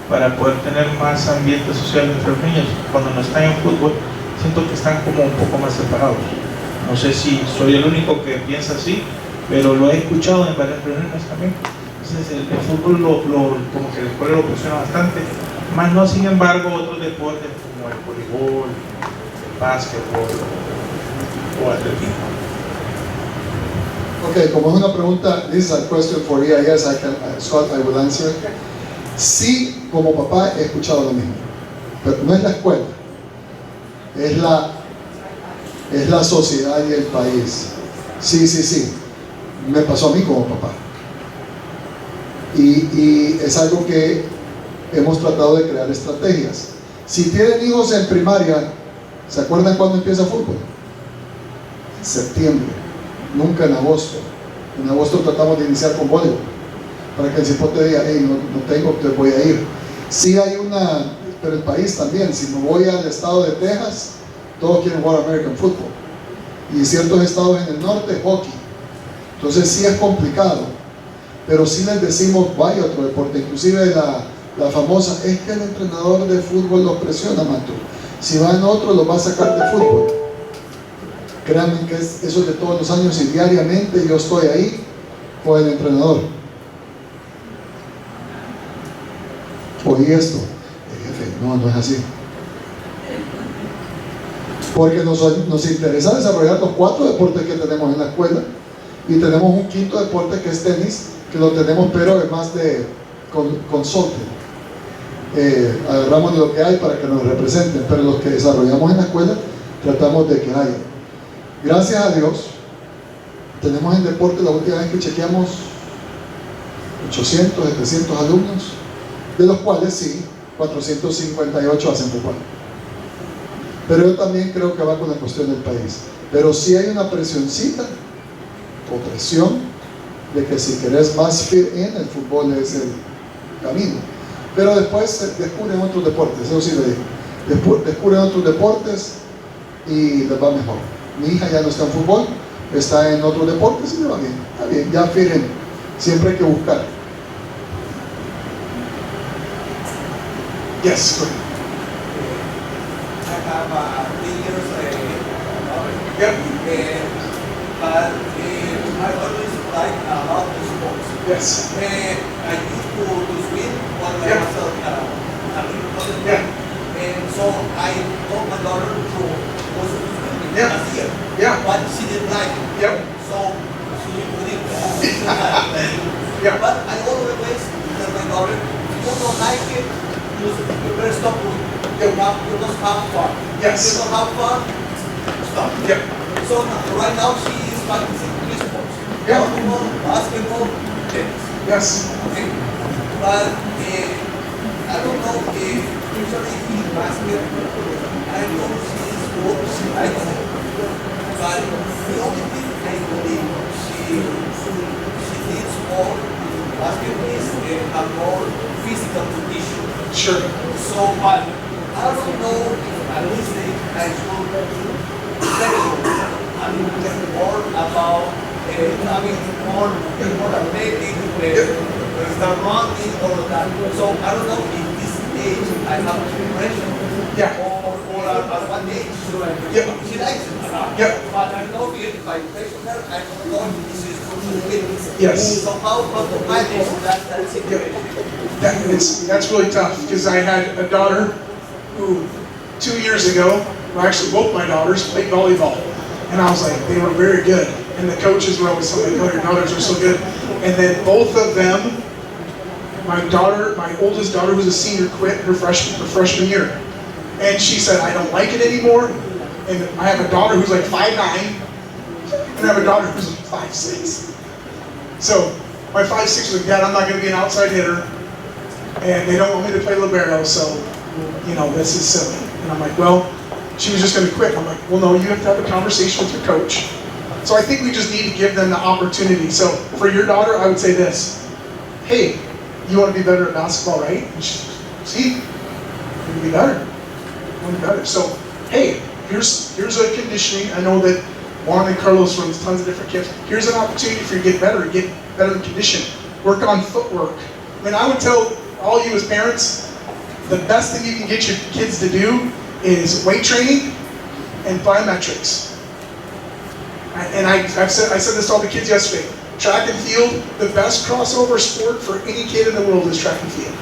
para poder tener más ambiente social entre los niños. Cuando no están en fútbol, siento que están como un poco más separados. No sé si soy el único que piensa así, pero lo he escuchado en varias reuniones también. Entonces el fútbol como que la escuela lo presiona bastante, más no sin embargo otros deportes como el voleibol, el básquetbol o atletismo. Ok, como es una pregunta, this is a question for you, yes, Scott, I will answer. Sí, como papá he escuchado lo mismo, pero no es la escuela, es la sociedad y el país. Sí, me pasó a mí como papá. Y es algo que hemos tratado de crear estrategias. Si tienen hijos en primaria, ¿se acuerdan cuándo empieza fútbol? En septiembre, nunca en agosto. En agosto tratamos de iniciar con voleibol, para que el cipote diga, hey, no tengo, entonces voy a ir. Sí hay pero el país también, si me voy al estado de Texas, todos quieren jugar American Football. Y ciertos estados en el norte, hockey. Entonces sí es complicado, pero sí les decimos, vaya a otro deporte. Inclusive la famosa, es que el entrenador de fútbol los presiona, Mato. Si van a otro, los va a sacar de fútbol. Créanme que eso es de todos los años y diariamente yo estoy ahí con el entrenador. Oí esto, jefe, no es así. Porque nos interesa desarrollar los 4 deportes que tenemos en la escuela y tenemos un 5º deporte que es tenis, que lo tenemos pero es más de consorte. Agarramos de lo que hay para que nos representen, pero los que desarrollamos en la escuela tratamos de que haya. Gracias a Dios, tenemos en deporte, la última vez que chequeamos, 800, 700 alumnos, de los cuales sí, 458 hacen fútbol. Pero yo también creo que va con la cuestión del país. Pero sí hay una presioncita, o presión, de que si querés más fit in, el fútbol es el camino. Pero después se descubren otros deportes, eso sí le digo. Descubren otros deportes y les va mejor. Mi hija ya no está en fútbol, está en otros deportes y le va bien. Está bien, ya fit in. Siempre hay que buscar. Yes, go ahead. I have 3 years daughter. Yep. But I always like a lot of sports. Yes. I used to swim when I was a little cousin. Yeah. And so I told my daughter to go to swimming last year. Yeah. But she didn't like it. Yep. So she wouldn't. Yeah. But I always tell my daughter, if you don't like it, you better stop doing it. You must have fun. Yes. If you don't have fun, stop. Yep. So right now she is practicing 3 sports. Yeah. Basketball, basketball, tennis. Yes. Okay. But I don't know if usually in basketball, I know she is good, she likes it. But the only thing I believe she needs more basketball is a more physical condition. Sure. So, but I don't know if at least I should get more about having more athletic, start running, all of that. So I don't know if this age I have pressure. Yeah. Or at what age should I? Yeah. She likes it. Yeah. But I know if I pressure her, I don't know if this is good to fit. Yes. So how to manage that situation? That's really tough because I had a daughter who 2 years ago, well actually both my daughters played volleyball, and I was like, they were very good, and the coaches were always telling me, oh, your daughters are so good, and then both of them, my oldest daughter who's a senior quit her freshman year, and she said, I don't like it anymore, and I have a daughter who's like 5'9", and I have a daughter who's like 5'6". So my 5'6" was like, Dad, I'm not going to be an outside hitter, and they don't want me to play libero, so, this is silly. And I'm like, well, she was just going to quit. I'm like, well, no, you have to have a conversation with your coach. So I think we just need to give them the opportunity. So for your daughter, I would say this. Hey, you want to be better at basketball, right? And see, you want to be better. You want to be better. So, hey, here's a conditioning. I know that Juan and Carlos runs tons of different camps. Here's an opportunity for you to get better in condition. Work on footwork. I mean, I would tell all you as parents, the best thing you can get your kids to do is weight training and biometrics. And I said this to all the kids yesterday. Track and field, the best crossover sport for any kid in the world is track and field.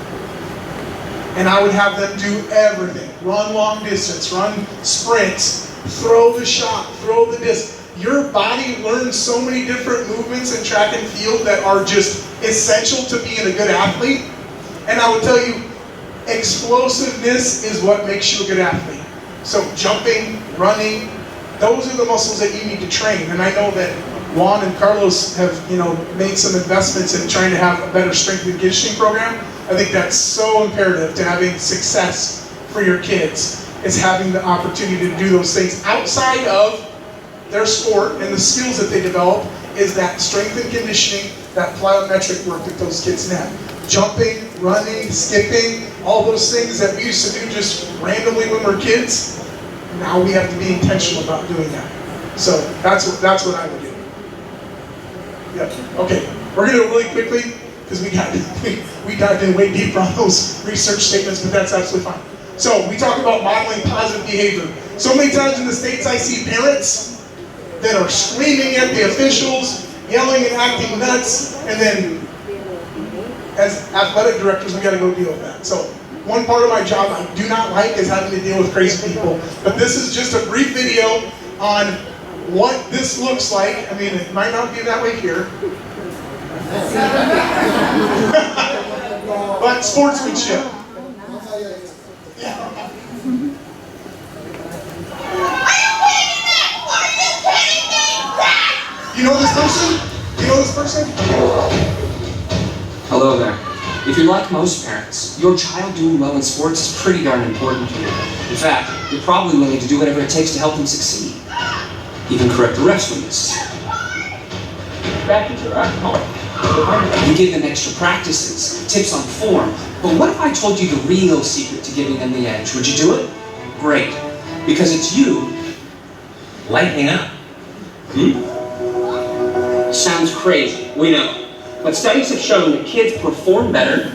And I would have them do everything. Run long distance, run sprints, throw the shot, throw the disc. Your body learns so many different movements in track and field that are just essential to being a good athlete. And I would tell you, explosiveness is what makes you a good athlete. So jumping, running, those are the muscles that you need to train. And I know that Juan and Carlos have, made some investments in trying to have a better strength and conditioning program. I think that's so imperative to having success for your kids, is having the opportunity to do those things outside of their sport, and the skills that they develop is that strength and conditioning, that plyometric work that those kids have. Jumping, running, skipping, all those things that we used to do just randomly when we were kids, now we have to be intentional about doing that. So that's what I would do. Yeah. Okay, we're going to really quickly, because we dived in way deeper on those research statements, but that's absolutely fine. So we talk about modeling positive behavior. So many times in the States I see parents that are screaming at the officials, yelling and acting nuts, and then as athletic directors, we got to go deal with that. So one part of my job I do not like is having to deal with crazy people. But this is just a brief video on what this looks like. I mean, it might not be that way here. But sportsmanship. You know this person? Do you know this person? Hello there. If you're like most parents, your child doing well in sports is pretty darn important to you. In fact, you're probably willing to do whatever it takes to help them succeed. Even correct the refs when missed. You give them extra practices, tips on form. But what if I told you the real secret to giving them the edge? Would you do it? Great. Because it's you lightening up. Sounds crazy, we know. But studies have shown that kids perform better,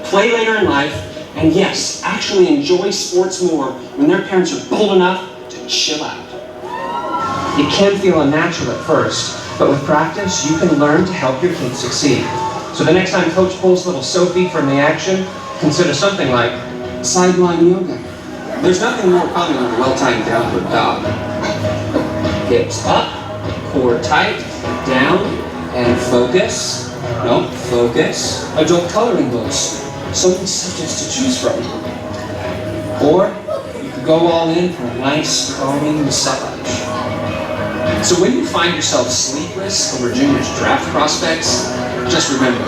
play later in life, and yes, actually enjoy sports more when their parents are bold enough to chill out. It can feel unnatural at first, but with practice, you can learn to help your kids succeed. So the next time coach pulls little Sophie from the action, consider something like sideline yoga. There's nothing more common than a well-timed downward dog. Hips up, core tight, down, and focus. No, focus. Adult coloring books. So many subjects to choose from. Or you could go all in for a nice, calming massage. So when you find yourself sleepless over junior's draft prospects, just remember,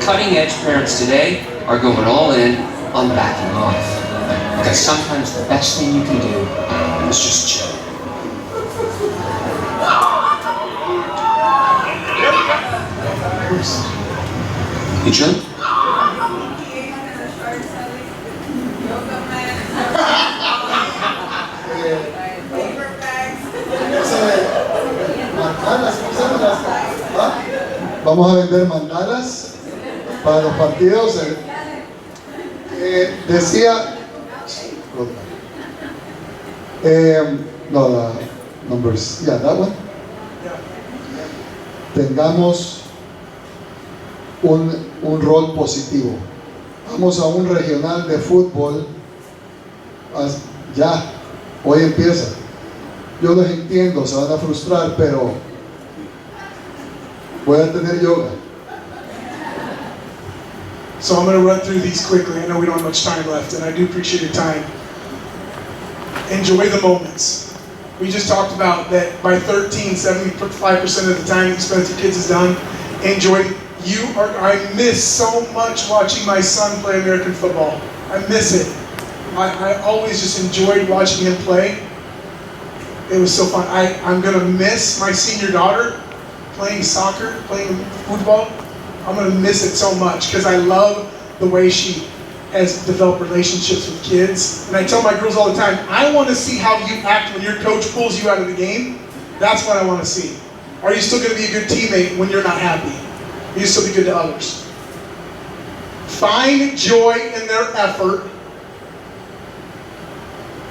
cutting-edge parents today are going all in on backing off. Because sometimes the best thing you can do is just chill. You chill? Vamos a vender mandalas para los partidos. Decía, no, the numbers, yeah, that one. Tengamos un rol positivo. Vamos a un regional de fútbol. Ya, hoy empieza. Yo los entiendo, se van a frustrar, pero voy a tener yoga. So I'm going to run through these quickly. I know we don't have much time left, and I do appreciate your time. Enjoy the moments. We just talked about that by 13, 75% of the time you spend with your kids is done. Enjoy. I miss so much watching my son play American football. I miss it. I always just enjoyed watching him play. It was so fun. I'm going to miss my senior daughter playing soccer, playing football. I'm going to miss it so much because I love the way she has developed relationships with kids. And I tell my girls all the time, I want to see how you act when your coach pulls you out of the game. That's what I want to see. Are you still going to be a good teammate when you're not happy? Are you still be good to others? Find joy in their effort.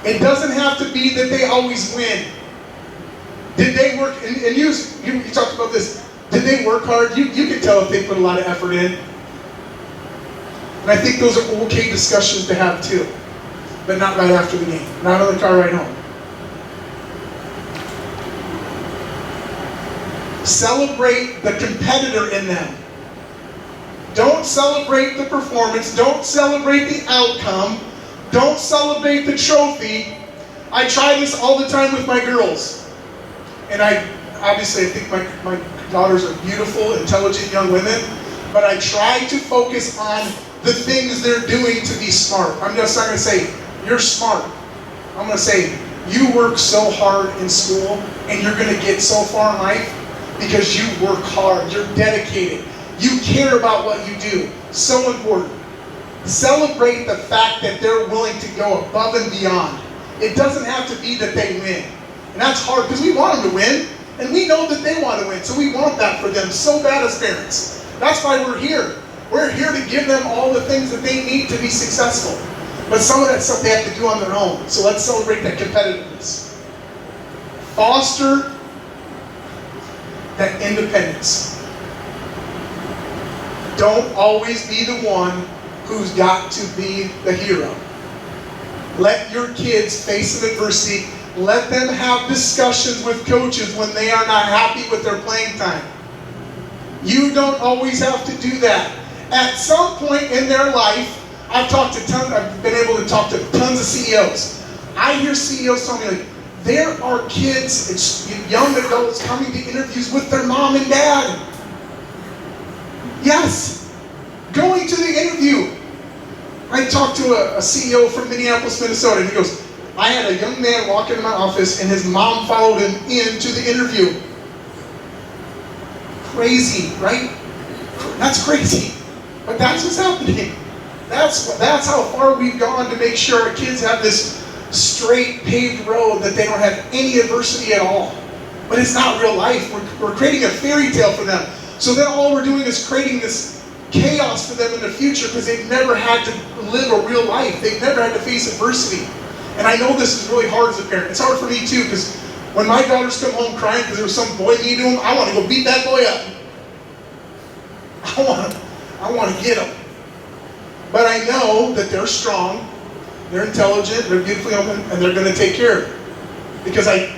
It doesn't have to be that they always win. Did they work, and you talked about this, did they work hard? You can tell if they put a lot of effort in. And I think those are okay discussions to have too. But not right after the game, not on the car ride home. Celebrate the competitor in them. Don't celebrate the performance, don't celebrate the outcome, don't celebrate the trophy. I try this all the time with my girls. And I think my daughters are beautiful, intelligent young women, but I try to focus on the things they're doing to be smart. I'm just not going to say, you're smart. I'm going to say, you work so hard in school and you're going to get so far in life because you work hard, you're dedicated, you care about what you do. So important. Celebrate the fact that they're willing to go above and beyond. It doesn't have to be that they win. And that's hard because we want them to win, and we know that they want to win, so we want that for them so bad as parents. That's why we're here. We're here to give them all the things that they need to be successful. But some of that stuff they have to do on their own. So let's celebrate that competitiveness. Foster that independence. Don't always be the one who's got to be the hero. Let your kids face some adversity. Let them have discussions with coaches when they are not happy with their playing time. You don't always have to do that. At some point in their life, I've been able to talk to tons of CEOs. I hear CEOs tell me, like, there are kids, young adults coming to interviews with their mom and dad. Yes, going to the interview. I talked to a CEO from Minneapolis, Minnesota, and he goes, I had a young man walk into my office and his mom followed him into the interview. Crazy, right? That's crazy. But that's what's happening. That's how far we've gone to make sure our kids have this straight paved road, that they don't have any adversity at all. But it's not real life. We're creating a fairy tale for them. So then all we're doing is creating this chaos for them in the future, because they've never had to live a real life. They've never had to face adversity. And I know this is really hard as a parent. It's hard for me too, because when my daughters come home crying because there was some boy mean to them, I want to go beat that boy up. I want to get them. But I know that they're strong, they're intelligent, they're beautifully open, and they're going to take care of it. Because I've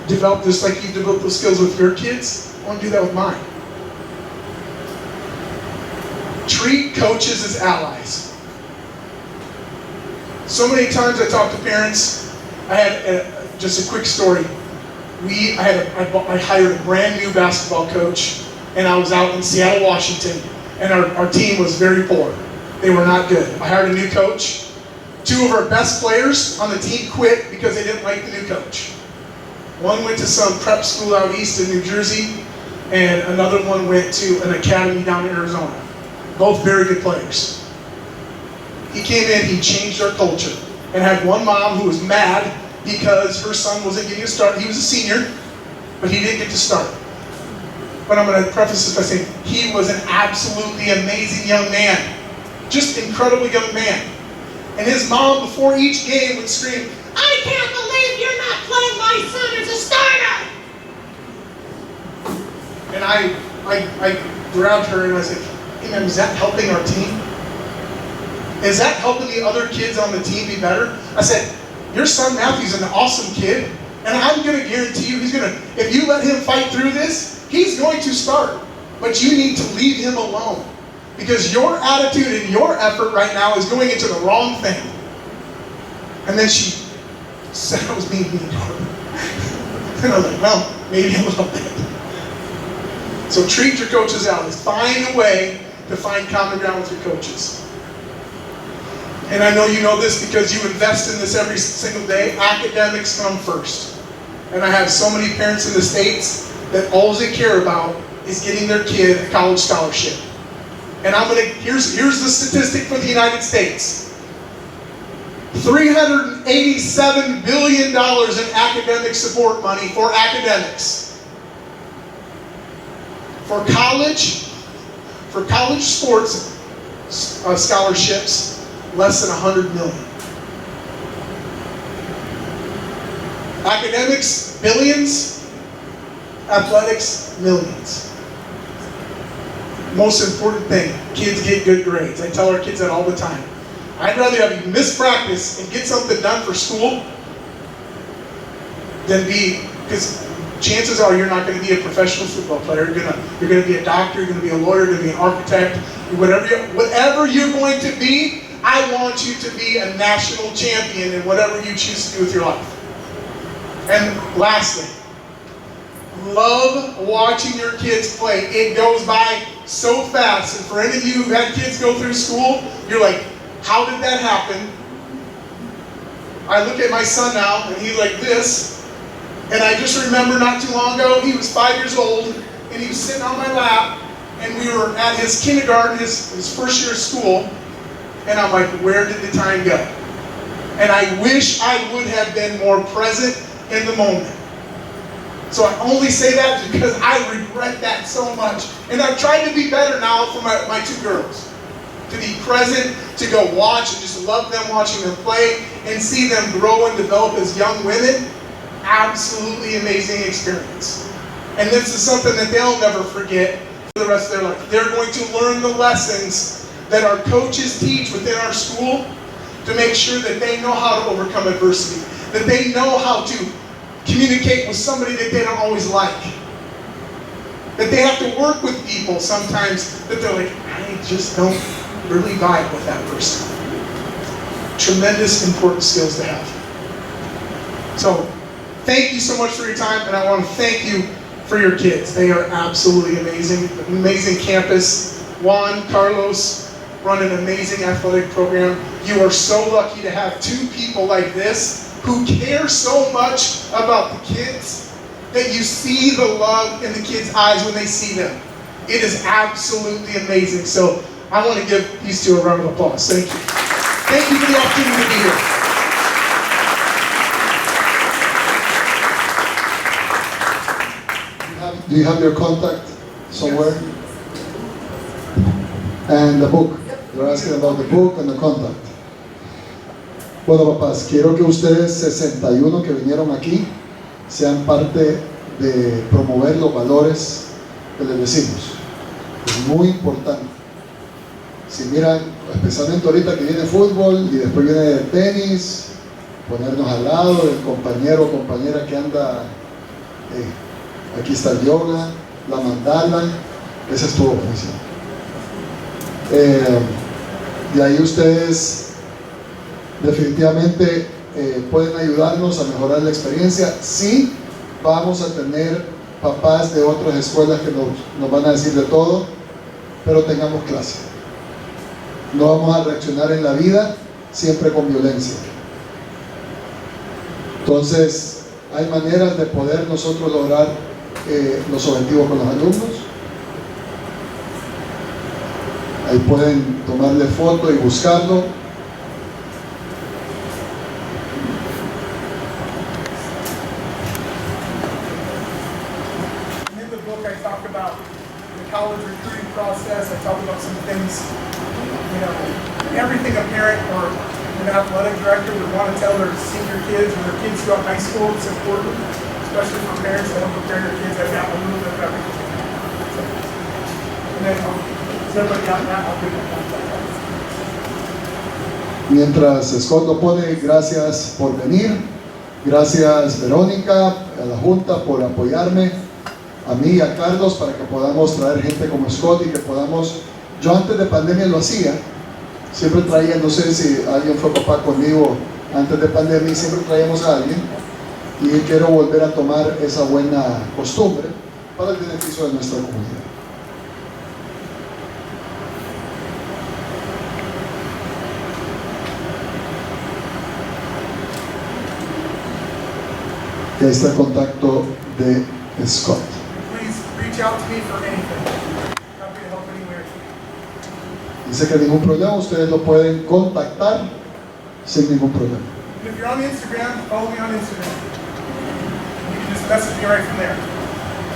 developed this, like you've developed those skills with your kids, I want to do that with mine. Treat coaches as allies. So many times I talk to parents. I had just a quick story. I hired a brand new basketball coach, and I was out in Seattle, Washington, and our team was very poor. They were not good. I hired a new coach. 2 of our best players on the team quit because they didn't like the new coach. One went to some prep school out east in New Jersey, and another one went to an academy down in Arizona. Both very good players. He came in, he changed our culture, and had one mom who was mad because her son wasn't getting a start. He was a senior, but he didn't get to start. But I'm going to preface this by saying he was an absolutely amazing young man. Just incredible young man. And his mom, before each game, would scream, "I can't believe you're not playing my son as a starter!" And I grabbed her and I said, "Hey ma'am, is that helping our team? Is that helping the other kids on the team be better?" I said, "Your son Matthew's an awesome kid, and I'm going to guarantee you if you let him fight through this, he's going to start. But you need to leave him alone. Because your attitude and your effort right now is going into the wrong thing." And then she said I was being mean to her. And I was like, well, maybe a little bit. So treat your coaches out. Find a way to find common ground with your coaches. And I know you know this because you invest in this every single day. Academics come first. And I have so many parents in the States that all they care about is getting their kid a college scholarship. And here's the statistic for the United States. $387 billion in academic support money for academics. For college sports scholarships, less than 100 million. Academics, billions. Athletics, millions. Most important thing, kids get good grades. I tell our kids that all the time. I'd rather have you miss practice and get something done for school than because chances are you're not going to be a professional football player. You're going to be a doctor, you're going to be a lawyer, you're going to be an architect, whatever you're going to be. I want you to be a national champion in whatever you choose to do with your life. And lastly, love watching your kids play. It goes by so fast. And for any of you who had kids go through school, you're like, how did that happen? I look at my son now, and he's like this. And I just remember not too long ago, he was 5 years old, and he was sitting on my lap, and we were at his kindergarten, his first year of school, and I'm like, where did the time go? And I wish I would have been more present in the moment. So I only say that because I regret that so much. And I've tried to be better now for my 2 girls. To be present, to go watch and just love them watching them play and see them grow and develop as young women. Absolutely amazing experience. And this is something that they'll never forget for the rest of their life. They're going to learn the lessons that our coaches teach within our school to make sure that they know how to overcome adversity, that they know how to communicate with somebody that they don't always like, that they have to work with people sometimes that they're like, I just don't really vibe with that person. Tremendous important skills to have. So thank you so much for your time, and I want to thank you for your kids. They are absolutely amazing. An amazing campus. Juan, Carlos run an amazing athletic program. You are so lucky to have two people like this who care so much about the kids that you see the love in the kids' eyes when they see them. It is absolutely amazing. So I want to give these two a round of applause. Thank you. Thank you for the opportunity to be here. Do you have your contact somewhere? And the book. They're asking about the book and the contact. Bueno, papás, quiero que ustedes 61 que vinieron aquí sean parte de promover los valores que les decimos. Es muy importante. Si miran, especialmente ahorita que viene fútbol y después viene tenis, ponernos al lado del compañero o compañera que anda, aquí está el yoga, la mandala, esa es tu oficio. De ahí ustedes definitivamente pueden ayudarnos a mejorar la experiencia. Sí, vamos a tener papás de otras escuelas que nos van a decir de todo, pero tengamos clase. No vamos a reaccionar en la vida siempre con violencia. Entonces, hay maneras de poder nosotros lograr los objetivos con los alumnos. Ahí pueden tomarle foto y buscarlo. In the book, I talk about the college recruiting process. I talk about some things, everything a parent or an athletic director would want to tell their senior kids or their kids throughout high school. It's important, especially for parents that don't prepare their kids. I've got a little bit of everything. And then, has everybody got that? I'll pick up that. Mientras Scott lo pone, gracias por venir, gracias Verónica, a la Junta por apoyarme, a mí y a Carlos para que podamos traer gente como Scott y que podamos, yo antes de pandemia lo hacía, siempre traía, no sé si alguien fue papá conmigo antes de pandemia, siempre traíamos a alguien y quiero volver a tomar esa buena costumbre para el beneficio de nuestra comunidad. Y ahí está el contacto de Scott. Please reach out to me for anything. Happy to help anywhere. Dice que ningún problema, ustedes lo pueden contactar sin ningún problema. And if you're on Instagram, follow me on Instagram. You can just message me right from there.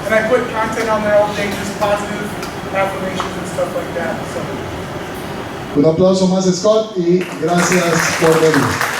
And I put content on there all day, just positive affirmations and stuff like that. So. Un aplauso más, Scott, y gracias por venir.